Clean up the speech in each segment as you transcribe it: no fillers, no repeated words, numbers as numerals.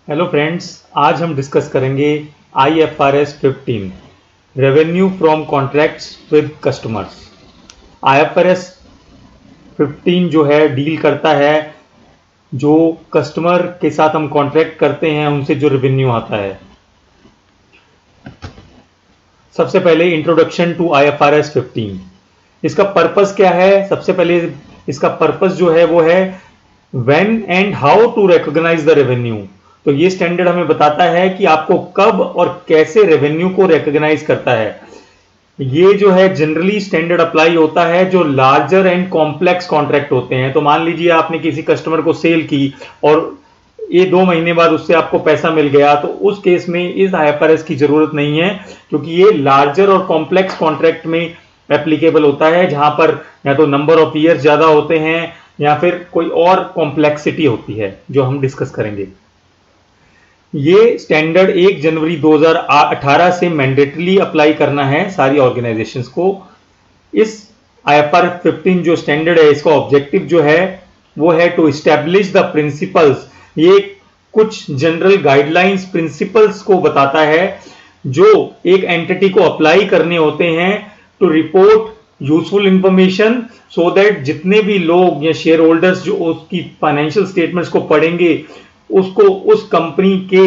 Hello friends, आज हम discuss करेंगे IFRS 15 revenue from contracts with customers. IFRS 15 जो है डील करता है जो कस्टमर के साथ हम कॉन्ट्रैक्ट करते हैं उनसे जो रेवेन्यू आता है। सबसे पहले इंट्रोडक्शन टू IFRS 15। इसका पर्पस क्या है? सबसे पहले इसका पर्पस जो है वो है when and how to recognise the revenue. तो ये स्टैंडर्ड हमें बताता है कि आपको कब और कैसे रेवेन्यू को रिकॉग्नाइज करता है। ये जो है जनरली स्टैंडर्ड अप्लाई होता है जो लार्जर एंड कॉम्प्लेक्स कॉन्ट्रैक्ट होते हैं। तो मान लीजिए आपने किसी कस्टमर को सेल की और ये 2 महीने बाद उससे आपको पैसा मिल गया, तो उस केस में इस IFRS की जरूरत नहीं है, क्योंकि ये लार्जर और कॉम्प्लेक्स कॉन्ट्रैक्ट में एप्लीकेबल होता है, जहां पर या तो नंबर ऑफ ईयर्स ज्यादा होते हैं या फिर कोई और कॉम्प्लेक्सिटी होती है जो हम डिस्कस करेंगे। ये स्टैंडर्ड 1 जनवरी 2018 से मैंडेटरी अप्लाई करना है सारी ऑर्गेनाइजेशंस को। इस IFRS 15 जो स्टैंडर्ड है, इसका ऑब्जेक्टिव जो है वो है टू एस्टैब्लिश द प्रिंसिपल्स। ये कुछ जनरल गाइडलाइंस प्रिंसिपल्स को बताता है जो एक एंटिटी को अप्लाई करने होते हैं to report useful information, so that जितने भी लोग या शेयर होल्डर्स जो उसकी फाइनेंशियल स्टेटमेंट्स को पढ़ेंगे उसको उस कंपनी के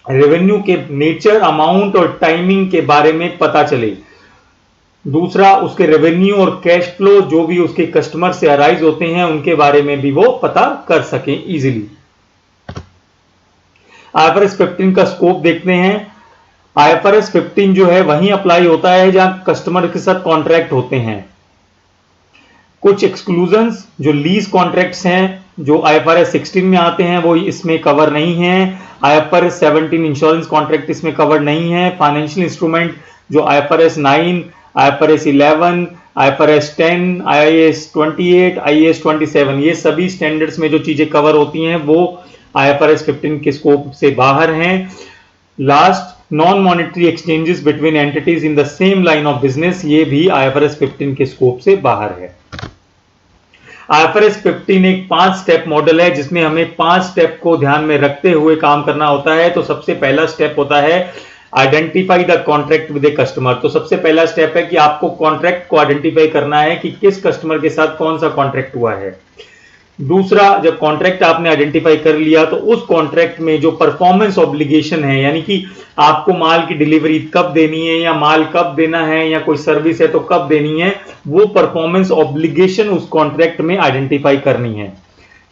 रेवेन्यू के नेचर, अमाउंट और टाइमिंग के बारे में पता चले। दूसरा, उसके रेवेन्यू और कैश फ्लो जो भी उसके कस्टमर से अराइज होते हैं उनके बारे में भी वो पता कर सकें इजीली। IFRS 15 का स्कोप देखते हैं। IFRS 15 जो है वहीं अप्लाई होता है जहां कस्टमर के साथ कॉन्ट्रैक्ट होते हैं। कुछ एक्सक्लूजन्स जो लीज कॉन्ट्रैक्ट्स हैं जो IFRS 16 में आते हैं वो इसमें कवर नहीं है। IFRS 17 इंश्योरेंस कॉन्ट्रैक्ट इसमें कवर नहीं है। फाइनेंशियल इंस्ट्रूमेंट जो IFRS 9, IFRS 11, IFRS 10, IAS 28, IAS 27, ये सभी स्टैंडर्ड्स में जो चीजें कवर होती हैं वो IFRS 15 के स्कोप से बाहर हैं। Last, non monetary exchanges between entities in the same line of business, ये भी IFRS 15 के स्कोप से बाहर है। IFRS 15 एक 5 स्टेप मॉडल है जिसमें हमें 5 स्टेप को ध्यान में रखते हुए काम करना होता है। तो सबसे पहला स्टेप होता है identify the contract with a customer. तो सबसे पहला स्टेप है कि आपको कॉन्ट्रैक्ट को आइडेंटिफाई करना है कि किस कस्टमर के साथ कौन सा कॉन्ट्रैक्ट हुआ है। दूसरा, जब कॉन्ट्रैक्ट आपने आइडेंटिफाई कर लिया तो उस कॉन्ट्रैक्ट में जो परफॉर्मेंस ऑब्लिगेशन है, यानी कि आपको माल की डिलीवरी कब देनी है या माल कब देना है या कोई सर्विस है तो कब देनी है, वो परफॉर्मेंस ऑब्लिगेशन उस कॉन्ट्रैक्ट में आइडेंटिफाई करनी है।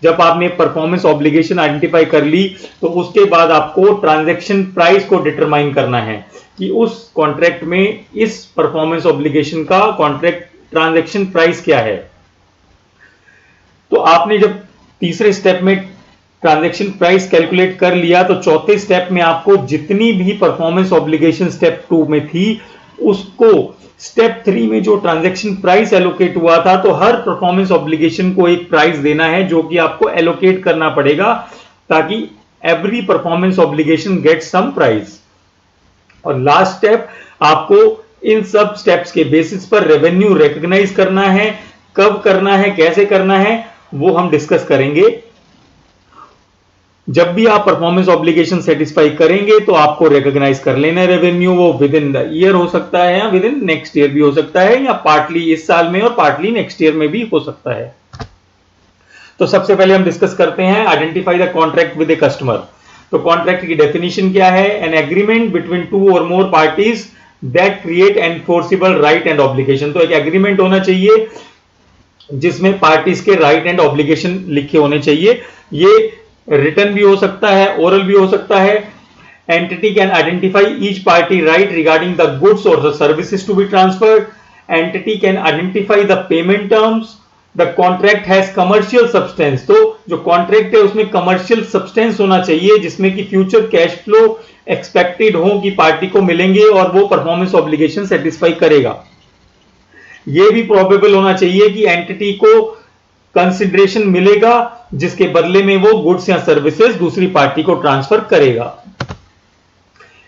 जब आपने परफॉर्मेंस ऑब्लिगेशन आइडेंटिफाई कर ली तो उसके बाद आपको ट्रांजैक्शन प्राइस को डिटरमाइन करना है कि उस कॉन्ट्रैक्ट में इस परफॉर्मेंस ऑब्लिगेशन का कॉन्ट्रैक्ट ट्रांजैक्शन प्राइस क्या है। तो आपने जब तीसरे स्टेप में ट्रांजैक्शन प्राइस कैलकुलेट कर लिया तो चौथे स्टेप में आपको जितनी भी परफॉर्मेंस ऑब्लिगेशन स्टेप 2 में थी उसको स्टेप 3 में जो ट्रांजैक्शन प्राइस एलोकेट हुआ था, तो हर परफॉर्मेंस ऑब्लिगेशन को एक प्राइस देना है जो कि आपको एलोकेट करना पड़ेगा ताकि every performance obligation get some price. और लास्ट स्टेप, आपको इन सब स्टेप्स के बेसिस पर रेवेन्यू रिकॉग्नाइज करना है। कब करना है, कैसे करना है, वो हम डिस्कस करेंगे। जब भी आप परफॉर्मेंस ऑब्लिगेशन सेटिस्फाई करेंगे तो आपको रिकॉग्नाइज कर लेना रेवेन्यू। वो विद इन द ईयर हो सकता है या विद इन नेक्स्ट ईयर भी हो सकता है या पार्टली इस साल में और पार्टली नेक्स्ट ईयर में भी हो सकता है। तो सबसे पहले हम डिस्कस करते हैं identify the contract with a customer. तो कॉन्ट्रैक्ट की डेफिनेशन क्या है? एन एग्रीमेंट बिटवीन 2 और more parties that create enforceable right and obligation. तो एक एग्रीमेंट होना चाहिए जिसमें पार्टीज के राइट एंड ऑब्लिगेशन लिखे होने चाहिए। ये रिटर्न भी हो सकता है, ओरल भी हो सकता है। Entity can identify each party right regarding the goods और the services to be transferred. Entity can identify the payment terms. The contract has commercial substance. तो जो कॉन्ट्रैक्ट है उसमें कमर्शियल सब्सटेंस होना चाहिए जिसमें कि फ्यूचर कैश फ्लो एक्सपेक्टेड हो कि पार्टी को मिलेंगे और वो परफॉर्मेंस ऑब्लिगेशन सेटिस्फाई करेगा। यह भी प्रोबेबल होना चाहिए कि एंटिटी को कंसिडरेशन मिलेगा जिसके बदले में वो गुड्स या सर्विसेज दूसरी पार्टी को ट्रांसफर करेगा।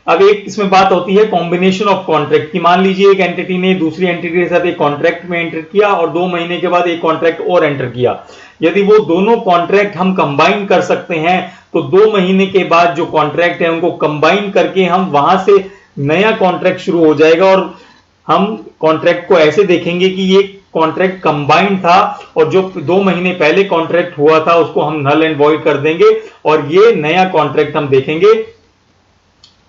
अब एक इसमें बात होती है कॉम्बिनेशन ऑफ कॉन्ट्रैक्ट की। मान लीजिए एक एंटिटी ने दूसरी एंटिटी के साथ एक कॉन्ट्रैक्ट में एंटर किया और 2 महीने के बाद एक कॉन्ट्रैक्ट और एंटर किया। यदि वो दोनों कॉन्ट्रैक्ट हम कंबाइन कर सकते हैं तो 2 महीने के बाद जो कॉन्ट्रैक्ट है उनको कंबाइन करके हम वहां से नया कॉन्ट्रैक्ट शुरू हो जाएगा और हम कॉन्ट्रैक्ट को ऐसे देखेंगे कि ये कॉन्ट्रैक्ट कंबाइंड था और जो 2 महीने पहले कॉन्ट्रैक्ट हुआ था उसको हम नल एंड वॉइड कर देंगे और ये नया कॉन्ट्रैक्ट हम देखेंगे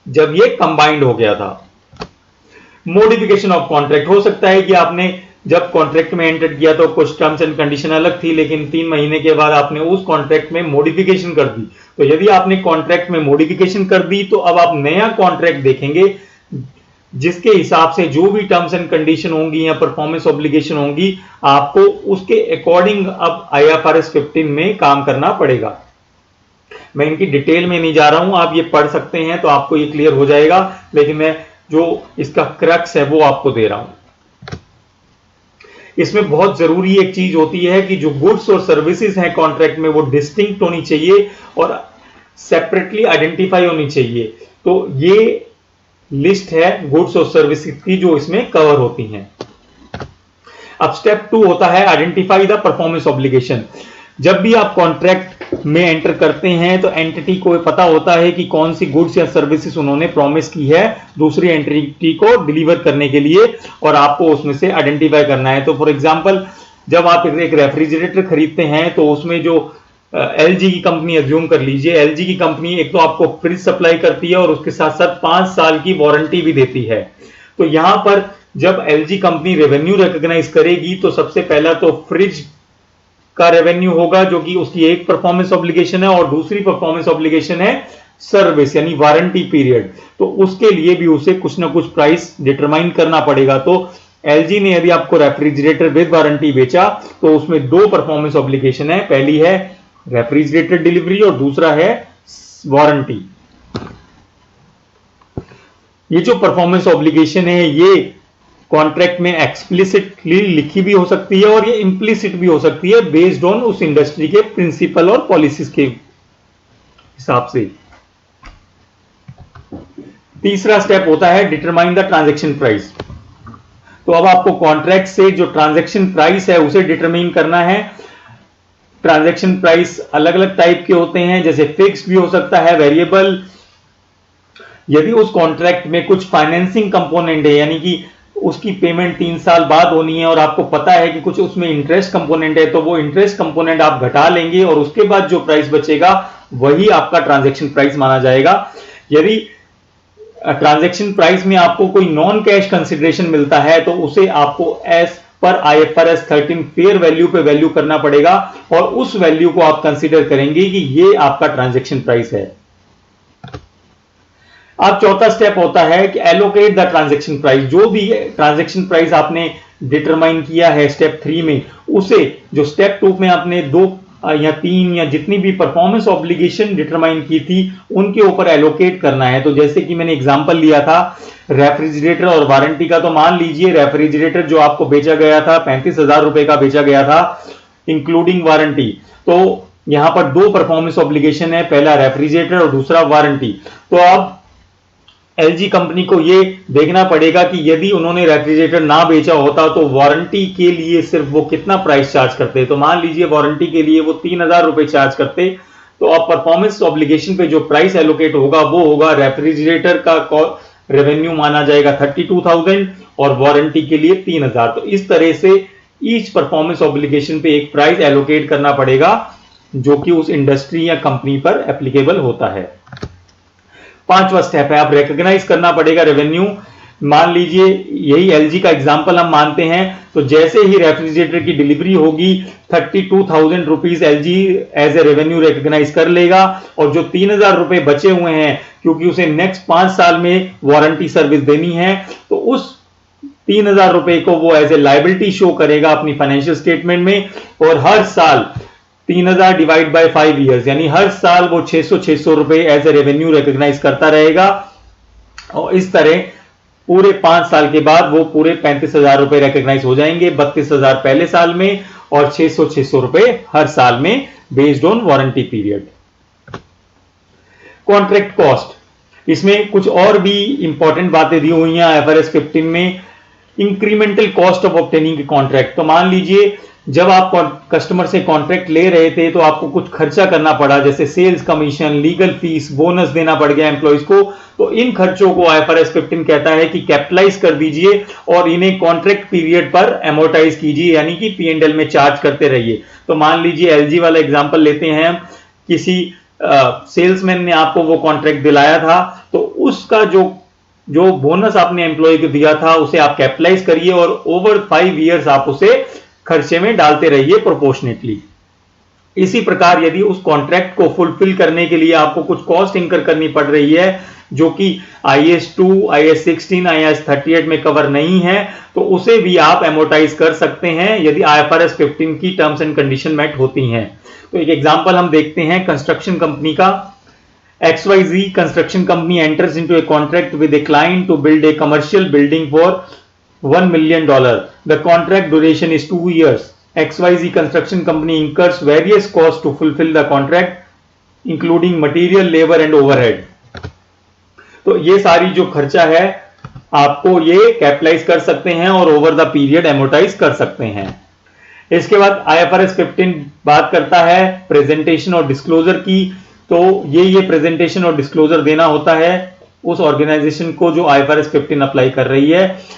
जब ये कंबाइंड हो गया था। मॉडिफिकेशन ऑफ कॉन्ट्रैक्ट हो सकता है कि आपने जब कॉन्ट्रैक्ट में एंटर किया तो कुछ टर्म्स एंड कंडीशन अलग थी, लेकिन 3 महीने के बाद आपने उस कॉन्ट्रैक्ट में मॉडिफिकेशन कर दी। तो यदि आपने कॉन्ट्रैक्ट में मॉडिफिकेशन कर दी तो अब आप नया कॉन्ट्रैक्ट देखेंगे जिसके हिसाब से जो भी टर्म्स एंड कंडीशन होंगी या परफॉर्मेंस ऑब्लिगेशन होंगी आपको उसके अकॉर्डिंग अब IFRS 15 में काम करना पड़ेगा। मैं इनकी डिटेल में नहीं जा रहा हूं, आप ये पढ़ सकते हैं तो आपको ये क्लियर हो जाएगा, लेकिन मैं जो इसका क्रक्स है वो आपको दे रहा हूं। इसमें बहुत जरूरी एक चीज होती है कि जो गुड्स और सर्विसेज हैं कॉन्ट्रैक्ट में वो डिस्टिंक्ट होनी चाहिए और सेपरेटली आइडेंटिफाई होनी चाहिए। तो ये लिस्ट है गुड्स और सर्विसेज की जो इसमें कवर होती हैं। अब स्टेप 2 होता है आइडेंटिफाई द परफॉर्मेंस ऑब्लिगेशन। जब भी आप कॉन्ट्रैक्ट में एंटर करते हैं तो एंटिटी को पता होता है कि कौन सी गुड्स या सर्विसेज उन्होंने प्रॉमिस की है दूसरी एंटिटी को डिलीवर करने के लिए और आपको उसमें से आइडेंटिफाई करना है। तो फॉर एग्जांपल जब आप एक रेफ्रिजरेटर खरीदते हैं तो उसमें जो LG की कंपनी एज्यूम कर लीजिए, LG की कंपनी एक तो आपको फ्रिज सप्लाई करती है और उसके साथ साथ 5 साल की वारंटी भी देती है। तो यहां पर जब LG कंपनी रेवेन्यू रिकॉग्नाइज करेगी तो सबसे पहला तो फ्रिज का रेवेन्यू होगा जो कि उसकी एक परफॉर्मेंस ऑब्लिगेशन है और दूसरी परफॉर्मेंस ऑब्लिगेशन है सर्विस यानी वारंटी पीरियड। तो उसके लिए भी उसे कुछ ना कुछ प्राइस डिटरमाइन करना पड़ेगा। तो LG ने यदि आपको रेफ्रिजरेटर विद वारंटी बेचा तो उसमें 2 परफॉर्मेंस ऑब्लिगेशन है, पहली है रेफ्रिजरेटर डिलीवरी और दूसरा है वारंटी। ये जो परफॉर्मेंस ऑब्लिगेशन है ये कॉन्ट्रैक्ट में एक्सप्लिसिटली लिखी भी हो सकती है और ये इंप्लिसिट भी हो सकती है बेस्ड ऑन उस इंडस्ट्री के प्रिंसिपल और पॉलिसीज के हिसाब से। तीसरा स्टेप होता है डिटरमाइन द ट्रांजैक्शन प्राइस। तो अब आपको कॉन्ट्रैक्ट से जो ट्रांजैक्शन प्राइस है उसे डिटरमाइन करना है। ट्रांजैक्शन प्राइस अलग अलग टाइप के होते हैं, जैसे फिक्स भी हो सकता है, वेरिएबल। यदि उस कॉन्ट्रैक्ट में कुछ फाइनेंसिंग कंपोनेंट है यानी कि उसकी पेमेंट 3 साल बाद होनी है और आपको पता है कि कुछ उसमें इंटरेस्ट कंपोनेंट है तो वो इंटरेस्ट कंपोनेंट आप घटा लेंगे और उसके बाद जो प्राइस बचेगा वही आपका ट्रांजैक्शन प्राइस माना जाएगा। यदि ट्रांजैक्शन प्राइस में आपको कोई नॉन कैश कंसिडरेशन मिलता है तो उसे आपको एज पर IFRS 13 फेयर वैल्यू पे वैल्यू करना पड़ेगा और उस वैल्यू को आप कंसीडर करेंगे कि ये आपका ट्रांजैक्शन प्राइस है। अब चौथा स्टेप होता है कि एलोकेट द ट्रांजैक्शन प्राइस। जो भी ट्रांजैक्शन प्राइस आपने डिटरमाइन किया है स्टेप 3 में उसे जो स्टेप 2 में आपने 2 या 3 या जितनी भी परफॉर्मेंस ऑब्लिगेशन डिटरमाइन की थी उनके ऊपर एलोकेट करना है। तो जैसे कि मैंने एग्जांपल लिया था रेफ्रिजरेटर और वारंटी का, तो मान लीजिए रेफ्रिजरेटर जो आपको बेचा गया था 35,000 रुपए का बेचा गया था इंक्लूडिंग वारंटी। तो यहां पर 2 परफॉर्मेंस ऑब्लिगेशन है, पहला रेफ्रिजरेटर और दूसरा वारंटी। तो अब LG कंपनी को ये देखना पड़ेगा कि यदि उन्होंने रेफ्रिजरेटर ना बेचा होता तो वारंटी के लिए सिर्फ वो कितना प्राइस चार्ज करते। तो मान लीजिए वारंटी के लिए वो 3,000 रुपए चार्ज करते, तो अब परफॉर्मेंस ऑब्लिगेशन पे जो प्राइस एलोकेट होगा वो होगा रेफ्रिजरेटर का रेवेन्यू माना जाएगा 32,000 और वारंटी के लिए 3,000। तो इस तरह से ईच परफॉर्मेंस ऑब्लिगेशन पे एक प्राइस एलोकेट करना पड़ेगा जो कि उस इंडस्ट्री या कंपनी पर एप्लीकेबल होता है। 5वां स्टेप है आप रिकॉग्नाइज करना पड़ेगा रेवेन्यू। मान लीजिए यही LG का एग्जांपल हम मानते हैं, तो जैसे ही रेफ्रिजरेटर की डिलीवरी होगी 32,000 rupees LG as a revenue recognise कर लेगा और जो 3,000 रुपए बचे हुए हैं क्योंकि उसे नेक्स्ट 5 साल में वारंटी सर्विस देनी है तो उस 3,000 रुपए को वो एज ए लायबिलिटी शो करेगा अपनी फाइनेंशियल स्टेटमेंट में और हर साल 3,000 डिवाइड बाय 5 ईयर्स यानी हर साल वो 600 रुपए एज ए रेवेन्यू रिकॉग्नाइज करता रहेगा और इस तरह पूरे 5 साल के बाद वो पूरे 35,000 रुपए रिकॉग्नाइज हो जाएंगे, 32,000 पहले साल में और 600 रुपए हर साल में based on warranty period. Contract cost, इसमें कुछ और भी इंपॉर्टेंट बातें दी हुई हैं IFRS 15 में। Incremental cost of obtaining contract, तो मान लीजिए जब आप कस्टमर से कॉन्ट्रैक्ट ले रहे थे तो आपको कुछ खर्चा करना पड़ा, जैसे sales commission, legal fees, bonus देना पड़ गया एम्प्लॉइज को, तो इन खर्चों को IFRS 15 कहता है कि कैपिटलाइज कर दीजिए और इन्हें कॉन्ट्रैक्ट पीरियड पर एमोर्टाइज कीजिए, यानी कि P&L में चार्ज करते रहिए। तो मान लीजिए LG वाला एग्जांपल लेते हैं, किसी सेल्समैन ने आपको वो कॉन्ट्रैक्ट दिलाया था, तो उसका जो बोनस आपने एम्प्लॉय को दिया था उसे आप कैपिटलाइज करिए और ओवर 5 इयर्स आप उसे खर्चे में डालते रहिए प्रोपोर्शनेटली। इसी प्रकार यदि उस कॉन्ट्रैक्ट को फुलफिल करने के लिए आपको कुछ कॉस्ट इंकर करनी पड़ रही है जो कि IAS 2, IAS 16, IAS 38 में कवर नहीं है, तो उसे भी आप एमोर्टाइज कर सकते हैं यदि IFRS 15 की टर्म्स एंड कंडीशन मेट होती हैं। तो एक एग्जांपल हम देखते हैं कंस्ट्रक्शन कंपनी का। XYZ construction company enters into a contract with a client to build a commercial building for $1 million. The contract duration is 2 years. XYZ construction company incurs various costs to fulfill the contract, including material, labor and overhead. तो ये सारी जो खर्चा है आपको ये capitalise कर सकते हैं और ओवर द पीरियड एमोर्टाइज कर सकते हैं। इसके बाद IFRS 15 बात करता है प्रेजेंटेशन और डिस्क्लोजर की। तो ये प्रेजेंटेशन और डिस्क्लोजर देना होता है उस ऑर्गेनाइजेशन को जो IFRS 15 अप्लाई कर रही है।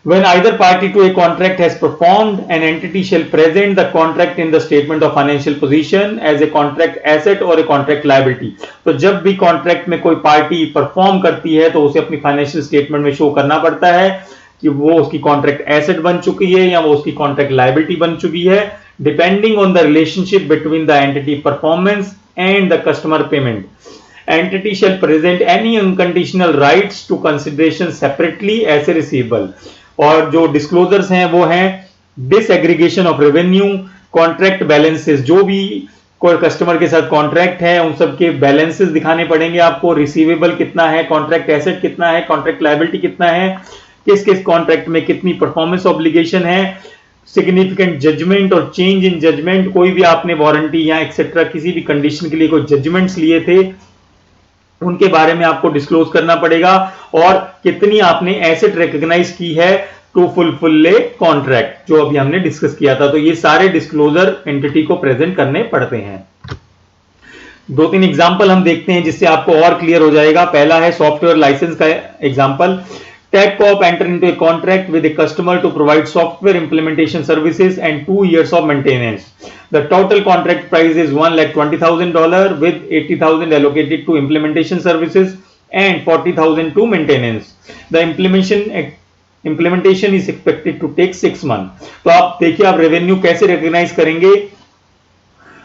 When either party to a contract has performed, an entity shall present the contract in the statement of financial position as a contract asset or a contract liability. तो जब भी contract में कोई party perform करती है तो उसे अपनी फाइनेंशियल स्टेटमेंट में शो करना पड़ता है कि वो उसकी कॉन्ट्रैक्ट एसेट बन चुकी है या वो उसकी कॉन्ट्रैक्ट लायबिलिटी बन चुकी है, depending on the relationship between the entity performance and the customer payment. Entity shall present any unconditional rights to consideration separately as a receivable. और जो डिस्क्लोजर्स हैं वो हैं disaggregation of revenue, contract balances, जो भी कोई कस्टमर के साथ कॉन्ट्रैक्ट है उन सब के बैलेंसेस दिखाने पड़ेंगे आपको, रिसीवेबल कितना है, कॉन्ट्रैक्ट एसेट कितना है, कॉन्ट्रैक्ट लायबिलिटी कितना है, किस किस कॉन्ट्रैक्ट में कितनी परफॉर्मेंस ऑब्लिगेशन है, सिग्निफिकेंट जजमेंट और चेंज इन जजमेंट, कोई भी आपने वारंटी या एक्सेट्रा किसी भी कंडीशन के लिए कोई जजमेंट्स लिए थे उनके बारे में आपको डिस्क्लोज करना पड़ेगा, और कितनी आपने एसेट रिकॉग्नाइज की है टू फुलफिल ए कॉन्ट्रैक्ट, जो अभी हमने डिस्कस किया था। तो ये सारे डिस्क्लोजर एंटिटी को प्रेजेंट करने पड़ते हैं। 2-3 एग्जांपल हम देखते हैं जिससे आपको और क्लियर हो जाएगा। पहला है सॉफ्टवेयर लाइसेंस का example. Tech Corp enter into a contract with a customer to provide software implementation services and 2 years of maintenance. The total contract price is $1,20,000 with $80,000 allocated to implementation services and $40,000 to maintenance. The implementation is expected to take 6 months. तो आप देखिए आप revenue कैसे recognise करेंगे।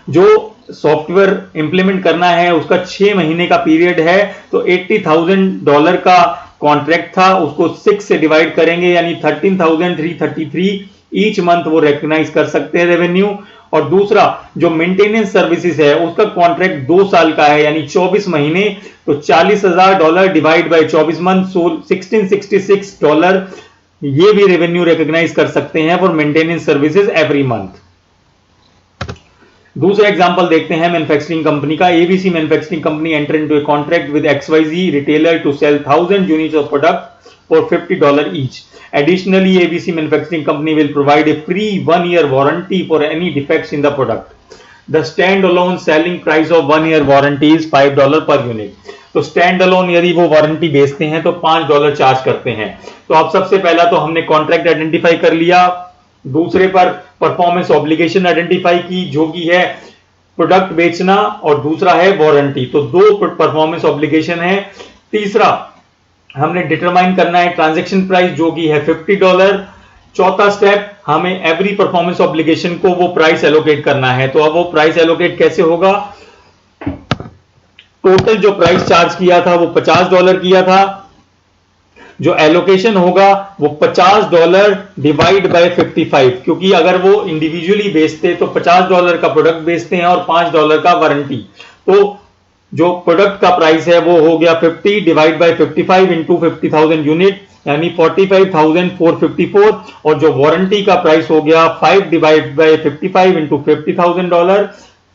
जो software implement करना है उसका 6 महीने का पीरियड है, तो $80,000 का कॉन्ट्रैक्ट था, उसको 6 से डिवाइड करेंगे यानी 13,333 ईच मंथ वो रिकॉग्नाइज कर सकते हैं रेवेन्यू। और दूसरा जो मेंटेनेंस सर्विसेज है उसका कॉन्ट्रैक्ट 2 साल का है यानी 24 महीने, तो $40,000 डिवाइड बाय 24 मंथ, सो $1,666 ये भी रेवेन्यू रिकॉग्नाइज कर सकते हैं for maintenance services every month. दूसरा एग्जांपल देखते हैं मैन्युफैक्चरिंग कंपनी का। ABC manufacturing company enter into a contract with XYZ retailer to sell 1000 units of product for $50 each. Additionally, ABC manufacturing company will provide a free 1-year warranty for any defects in the product. The standalone selling price of 1-year warranty is $5 per unit. तो stand alone यदि वो warranty बेचते हैं तो $5 charge करते हैं। तो अब सबसे पहला तो हमने कॉन्ट्रैक्ट आइडेंटिफाई कर लिया, दूसरे पर परफॉर्मेंस ऑब्लिगेशन आइडेंटिफाई की जो कि है प्रोडक्ट बेचना, और दूसरा है वारंटी। तो 2 परफॉर्मेंस ऑब्लिगेशन है। तीसरा हमने डिटरमाइन करना है ट्रांजैक्शन प्राइस जो कि है $50। चौथा स्टेप हमें एवरी परफॉर्मेंस ऑब्लिगेशन को वो प्राइस एलोकेट करना है। तो अब वो प्राइस एलोकेट कैसे होगा, टोटल जो प्राइस चार्ज किया था वो $50 किया था, जो एलोकेशन होगा वो $50 डिवाइड बाय 55, क्योंकि अगर वो इंडिविजुअली बेचते तो $50 का प्रोडक्ट बेचते हैं और $5 का वारंटी, तो जो प्रोडक्ट का प्राइस है वो हो गया 50 डिवाइड बाय 55 इंटू 50,000 यूनिट यानी 45,454, और जो वारंटी का प्राइस हो गया 5 डिवाइड बाय 55 इंटू $50,000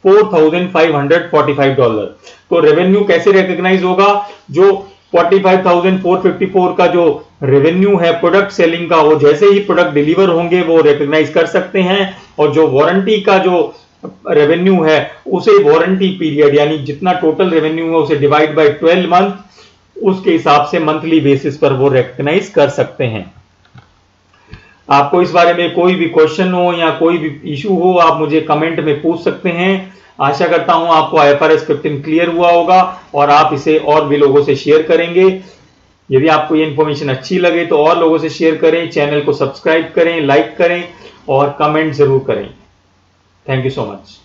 $4,545। तो रेवेन्यू कैसे रिकॉग्नाइज होगा, जो 45,454 का जो रेवेन्यू है प्रोडक्ट सेलिंग का, वो जैसे ही प्रोडक्ट डिलीवर होंगे वो रिकॉग्नाइज कर सकते हैं। और जो वारंटी का जो रेवेन्यू है उसे वारंटी पीरियड यानी जितना टोटल रेवेन्यू है उसे डिवाइड बाय 12 मंथ, उसके हिसाब से मंथली बेसिस पर वो रिकॉग्नाइज कर सकते हैं। आपको इस बारे में कोई भी क्वेश्चन हो या कोई भी इशू हो, आप मुझे कमेंट में पूछ सकते हैं। आशा करता हूं आपको IFRS 15 क्लियर हुआ होगा और आप इसे और भी लोगों से शेयर करेंगे। यदि आपको ये इंफॉर्मेशन अच्छी लगे तो और लोगों से शेयर करें, चैनल को सब्सक्राइब करें, लाइक करें और कमेंट जरूर करें। Thank you so much.